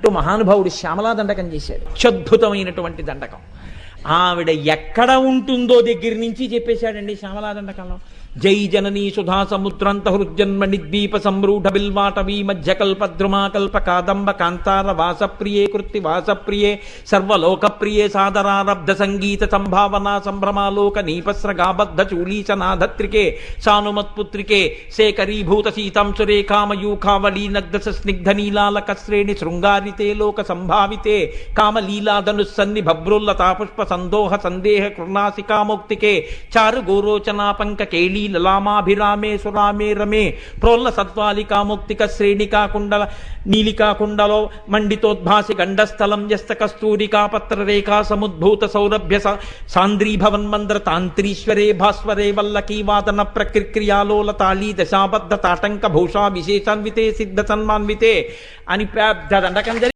అంటూ మహానుభావుడు శ్యామలా దండకం చేశాడు. అత్యద్భుతమైనటువంటి దండకం. ఆవిడ ఎక్కడ ఉంటుందో దగ్గర నుంచి చెప్పేశాడండి శ్యామలా దండకంలో. జై జననీ సుధా సముద్రంత హృజ్జన్మణి ద్వీప సంరూఢ బిల్వాటవీ మధ్యకల్పద్రుమాకల్ప కాదంబ కాంతార వాసప్రియే కృత్తి వాసప్రియే సర్వలోకప్రియే సాదరారబ్ధ సంగీత సంభావనా సంభ్రమాలోక నీపస్రగాబద్ధ చూలీచనాధత్రికే సానుమత్పుత్రికే శేఖరీభూత సీతాంశురేఖామయూఖావళీనగ్ధ స్నిగ్ధ నీలాలక శ్రేణి శృంగారితే లోక సంభావితే కామలీలాధనుస్సన్ని భభ్రుల్లతా పుష్ప సందోహ సందేహ కృణాసికామౌక్తికే చారు గోరోచనా పంక కేళీ లలామాభిరామే సురామే రమే ప్రోల్ల సత్వాలికాముక్తిక శ్రేణికాకుండల నీలికాకుండలో మండితోద్భాసి గండస్థలం యస్త కస్తూరికాపత్రరేఖా సముద్భూత సౌరభ్య సాంద్రీభవన్మంద్ర తాంత్రీశ్వరే భాస్వరే వల్లకీవాదన ప్రక్రియాలోల తాళీ దశాబద్ధ తాటంక భూషా విశేషాన్వితే సిద్ధ సన్మాన్వితే అని పెద్ద దండకం